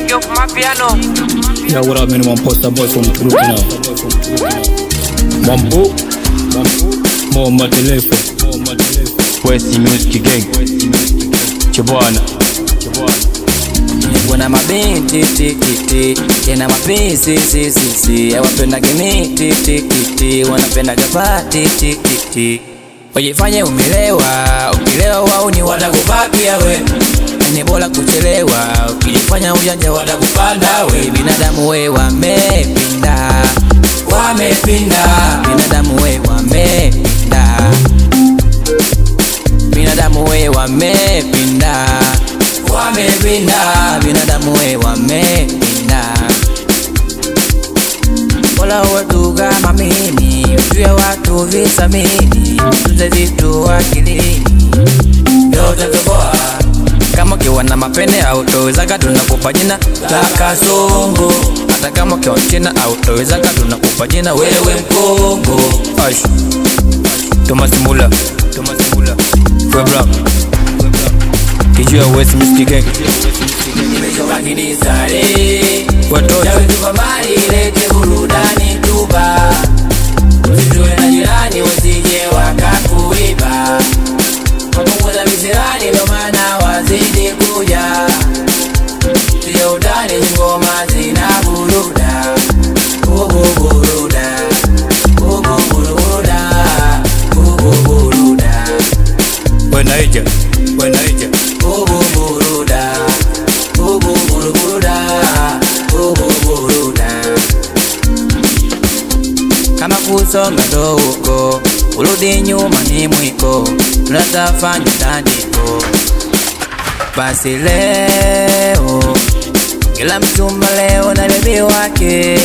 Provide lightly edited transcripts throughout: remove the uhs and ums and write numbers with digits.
pick up my piano. Yeah, what up, man? One poster boy from Turuki now. Mambo, more Matelefe. West Music Gang. Chibwana. Wana mabinti titi tena mapenzi sisi hawapenda gimiti titi wanapenda gapati titi wajifanye ukilewa wao ni watakupapia we ni bora kuchelewa ukijifanya ujanja watakupanda we binadamu we wamepinda binadamu we wamepinda binadamu we wamepinda binadamu we wamepinda wala watu kama mimi ujue watu visamini tunze vitu akilini yote toboa kama kiwa na mapene autowezaga tunakupa jina la Kasongo hata kama kiwa china autowezaga tunakupa jina wewe Mkongo Ash Thomas Mula Febra Kijua West Music Gang. Nimechoka kinisare Watoto Jawe tupa mali lete burudani tuba Usitue na jirani usije wakakuiba Wapunguza visirani ndo maana wazidi kuja Sio utani ngoma zina buruda buruda Wenaija kama kusonga ndo uko urudi nyuma ni mwiko tunatafanya tandiko basi leo kila mchumba leo na bebi wake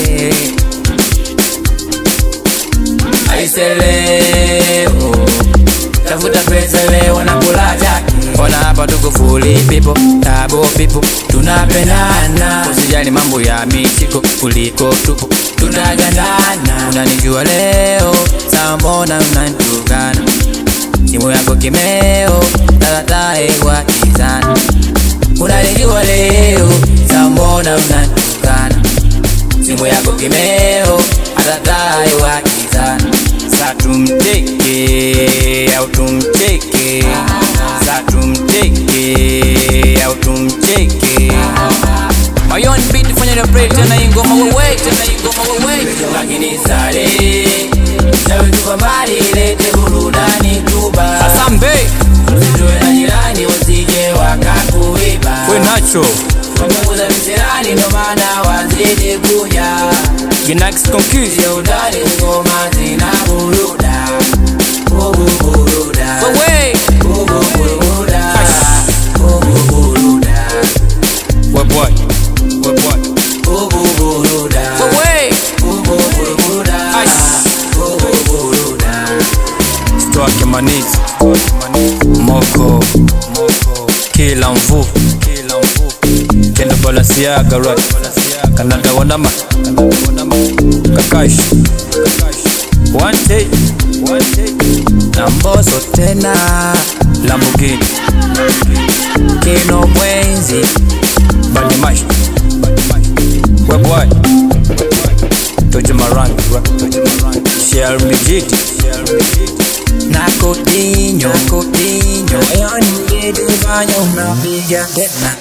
aise leo tafuta pesa leo na kula jake ona hapa tuko fully people tabo people tunapendana usijali mambo ya michiko kuliko tupo tunagandana unanijua leo sawa mbona unanitukana simu yako kimeo tatatae kwa kizana unanijua leo sawa mbona unanitukana simu yako kimeo tatatae kwa kizana sa tumteke au tumteke sa tumteke au tumteke Mayon beat fanya na break tena ingoma wewe lakini sare Jawe tupa mali lete burudani tuba Asambe Usitue na jirani usije wakakuiba We Nacho Wapunguza visirani ndo maana wazidi kuja Ginax Conquist Sio utani ngoma zina buruda buruda Wewe buruda Weboy Stoake Manitz Moko Kila mvu Kendo Balenciaga right Canada Wanama Kakash One day Namboso tena Lamborghini Kino mwenzi Badimash Weboy Tojo Marangi Share Mijiti Nakodinho Ayoni yedu vanyo unapiga tena